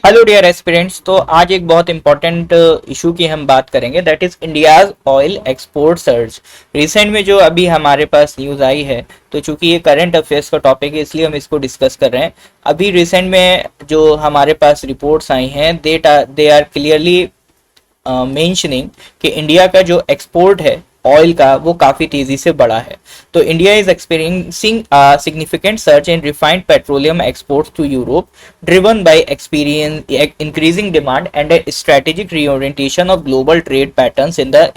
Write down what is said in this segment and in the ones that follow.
Hello dear aspirants. तो आज एक बहुत इंपॉर्टेंट इशू की हम बात करेंगे, that is India's oil export surge. Recent में जो अभी हमारे पास न्यूज़ आई है, तो चूंकि ये करंट अफेयर्स का टॉपिक है इसलिए हम इसको डिस्कस कर रहे हैं। अभी रिसेंट में जो हमारे पास रिपोर्ट्स आई हैं, दे आर क्लियरली मेंशनिंग कि इंडिया का जो एक्सपोर्ट है ऑयल का वो काफ़ी तेज़ी से बढ़ा है। तो India is experiencing significant search in refined petroleum exports to Europe, driven by experience increasing demand and a strategic reorientation of global trade patterns in the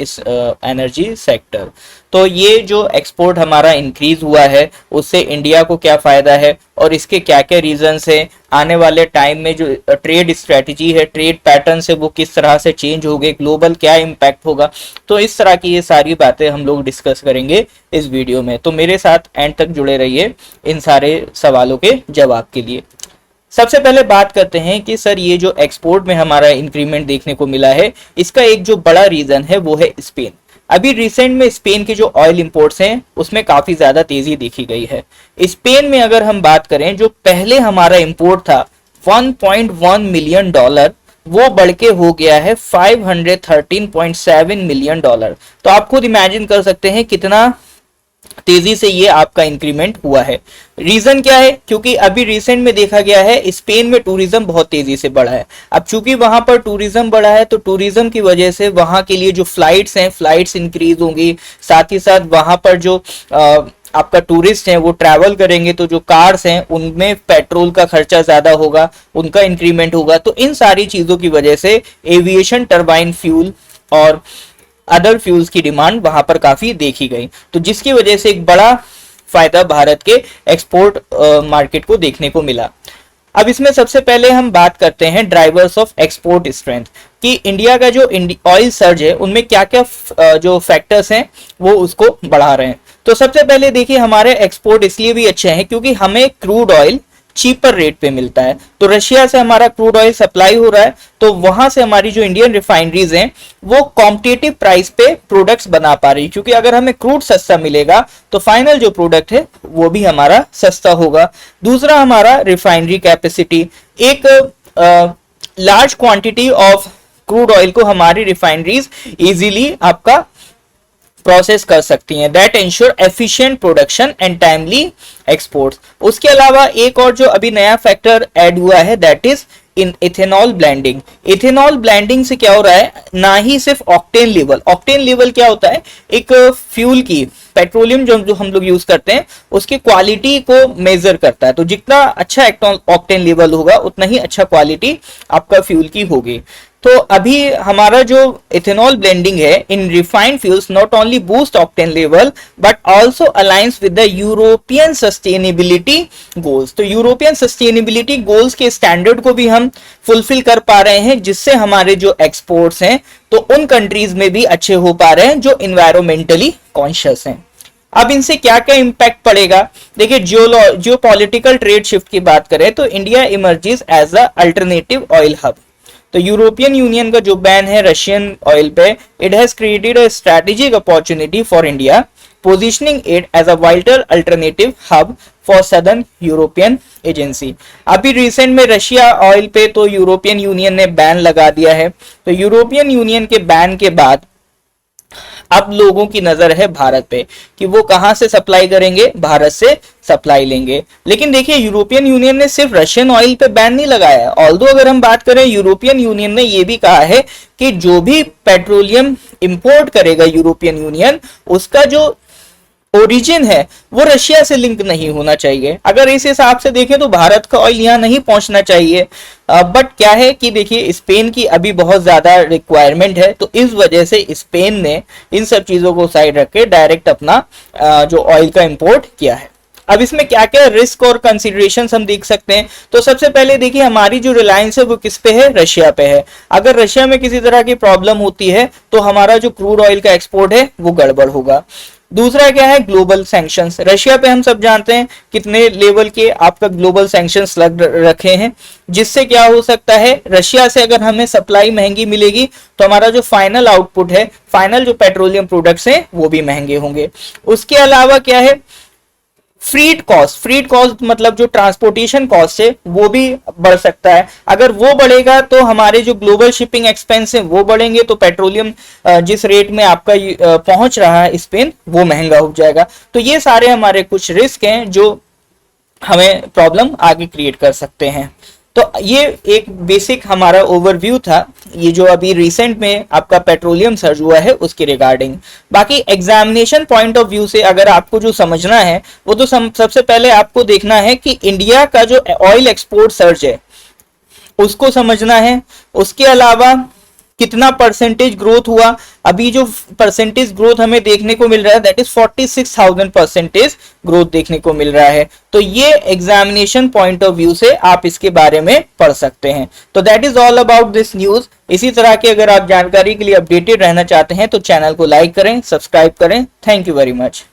energy sector. तो ये जो एक्सपोर्ट हमारा इंक्रीज हुआ है उससे इंडिया को क्या फ़ायदा है और इसके क्या क्या रीजंस है, आने वाले टाइम में जो ट्रेड स्ट्रेटजी है, ट्रेड पैटर्न से वो किस तरह से चेंज होंगे, ग्लोबल क्या इम्पैक्ट होगा। तो इस तरह की ये सारी बातें हम लोग डिस्कस करेंगे इस वीडियो में। तो मेरे साथ एंड तक जुड़े रहिए इन सारे सवालों के जवाब के लिए। सबसे पहले बात करते हैं कि सर ये जो एक्सपोर्ट में हमारा इंक्रीमेंट देखने को मिला है, इसका एक जो बड़ा रीजन है वो है स्पेन। अभी रिसेंट में स्पेन के जो ऑयल इंपोर्ट्स हैं उसमें काफी ज्यादा तेजी देखी गई है। स्पेन में अगर हम बात करें, जो पहले हमारा इंपोर्ट था 1.1 मिलियन डॉलर, वो बढ़ के हो गया है 513.7 मिलियन डॉलर। तो आप खुद इमेजिन कर सकते हैं कितना तेजी से ये आपका इंक्रीमेंट हुआ है। रीजन क्या है? क्योंकि अभी रिसेंट में देखा गया है स्पेन में टूरिज्म बहुत तेजी से बढ़ा है। अब चूंकि वहां पर टूरिज्म बढ़ा है तो टूरिज्म की वजह से वहां के लिए जो फ्लाइट्स हैं, फ्लाइट्स इंक्रीज होंगी। साथ ही साथ वहां पर जो आपका टूरिस्ट हैं वो ट्रैवल करेंगे तो जो कार्स हैं उनमें पेट्रोल का खर्चा ज्यादा होगा, उनका इंक्रीमेंट होगा। तो इन सारी चीजों की वजह से एविएशन टरबाइन फ्यूल और अदर फ्यूल्स की डिमांड वहां पर काफी देखी गई, तो जिसकी वजह से एक बड़ा फायदा भारत के एक्सपोर्ट मार्केट को देखने को मिला। अब इसमें सबसे पहले हम बात करते हैं ड्राइवर्स ऑफ एक्सपोर्ट स्ट्रेंथ, कि इंडिया का जो ऑयल सर्ज है उनमें क्या क्या जो फैक्टर्स हैं वो उसको बढ़ा रहे हैं। तो सबसे पहले देखिए, हमारे एक्सपोर्ट इसलिए भी अच्छे हैं क्योंकि हमें क्रूड ऑयल चीपर रेट पे मिलता है। तो रशिया से हमारा क्रूड ऑयल सप्लाई हो रहा है, तो वहां से हमारी जो इंडियन रिफाइनरीज हैं वो कॉम्पिटिटिव प्राइस पे प्रोडक्ट्स बना पा रही, क्योंकि अगर हमें क्रूड सस्ता मिलेगा तो फाइनल जो प्रोडक्ट है वो भी हमारा सस्ता होगा। दूसरा, हमारा रिफाइनरी कैपेसिटी, एक large quantity of crude oil को हमारी रिफाइनरीज इजीली आपका प्रोसेस कर सकती हैं, that ensure efficient production and timely exports. उसके अलावा एक और जो अभी नया फैक्टर ऐड हुआ है, that is in ethanol blending. Ethanol blending से क्या हो रहा है, ना ही सिर्फ ऑक्टेन लेवल, ऑक्टेन लेवल क्या होता है, एक फ्यूल की, पेट्रोलियम जो हम लोग यूज करते हैं उसकी क्वालिटी को मेजर करता है। तो जितना अच्छा ऑक्टेन लेवल होगा उतना ही अच्छा क्वालिटी आपका फ्यूल की होगी। तो अभी हमारा जो इथेनॉल ब्लेंडिंग है in refined fuels not only boost octane level but also aligns with the European sustainability goals. तो यूरोपियन सस्टेनेबिलिटी गोल्स के स्टैंडर्ड को भी हम फुलफिल कर पा रहे हैं, जिससे हमारे जो एक्सपोर्ट्स हैं तो उन कंट्रीज में भी अच्छे हो पा रहे हैं जो इन्वायरमेंटली कॉन्शियस हैं। अब इनसे क्या क्या इंपैक्ट पड़ेगा, देखिए जियो पॉलिटिकल ट्रेड शिफ्ट की बात करें तो India emerges as a alternative oil hub. तो यूरोपियन यूनियन का जो बैन है रशियन ऑयल पे, it has created a strategic opportunity for India, positioning it as a vital alternative hub for southern European agency. अभी recent में Russia oil पे तो European union ने बैन लगा दिया है। तो यूरोपियन यूनियन के बैन के बाद अब लोगों की नजर है भारत पे कि वो कहां से सप्लाई करेंगे, भारत से सप्लाई लेंगे। लेकिन देखिए, यूरोपियन यूनियन ने सिर्फ रशियन ऑयल पे बैन नहीं लगाया है। ऑल्दो अगर हम बात करें, यूरोपियन यूनियन ने ये भी कहा है कि जो भी पेट्रोलियम इंपोर्ट करेगा यूरोपियन यूनियन, उसका जो ओरिजिन है वो रशिया से लिंक नहीं होना चाहिए। अगर इस हिसाब से देखें तो भारत का ऑयल यहाँ नहीं पहुंचना चाहिए। बट क्या है कि देखिए, स्पेन की अभी बहुत ज्यादा रिक्वायरमेंट है, तो इस वजह से स्पेन ने इन सब चीजों को साइड रख के डायरेक्ट अपना जो ऑयल का इंपोर्ट किया है। अब इसमें क्या क्या रिस्क और कंसिडरेशंस हम देख सकते हैं। तो सबसे पहले देखिए, हमारी जो रिलायंस है वो किस पे है, रशिया पे है। अगर रशिया में किसी तरह की प्रॉब्लम होती है तो हमारा जो क्रूड ऑयल का एक्सपोर्ट है वो गड़बड़ होगा। दूसरा क्या है, ग्लोबल सैंक्शंस। रशिया पे हम सब जानते हैं कितने लेवल के आपका ग्लोबल सैंक्शंस लग रखे हैं, जिससे क्या हो सकता है, रशिया से अगर हमें सप्लाई महंगी मिलेगी तो हमारा जो फाइनल आउटपुट है, फाइनल जो पेट्रोलियम प्रोडक्ट्स हैं वो भी महंगे होंगे। उसके अलावा क्या है, फ्रीट कॉस्ट मतलब जो ट्रांसपोर्टेशन कॉस्ट है वो भी बढ़ सकता है। अगर वो बढ़ेगा तो हमारे जो ग्लोबल शिपिंग एक्सपेंस है वो बढ़ेंगे, तो पेट्रोलियम जिस रेट में आपका पहुंच रहा है स्पेन वो महंगा हो जाएगा। तो ये सारे हमारे कुछ रिस्क हैं जो हमें प्रॉब्लम आगे क्रिएट कर सकते हैं। तो ये एक बेसिक हमारा ओवरव्यू था, ये जो अभी रिसेंट में आपका पेट्रोलियम सर्ज हुआ है उसके रिगार्डिंग। बाकी एग्जामिनेशन पॉइंट ऑफ व्यू से अगर आपको जो समझना है वो तो सबसे पहले आपको देखना है कि इंडिया का जो ऑयल एक्सपोर्ट सर्ज है उसको समझना है। उसके अलावा कितना परसेंटेज ग्रोथ हुआ, अभी जो परसेंटेज ग्रोथ हमें देखने को मिल रहा है दैट इज 46,000 परसेंटेज ग्रोथ देखने को मिल रहा है। तो ये एग्जामिनेशन पॉइंट ऑफ व्यू से आप इसके बारे में पढ़ सकते हैं। तो that is all about this news. इसी तरह के अगर आप जानकारी के लिए अपडेटेड रहना चाहते हैं तो चैनल को लाइक करें, सब्सक्राइब करें। Thank you very much.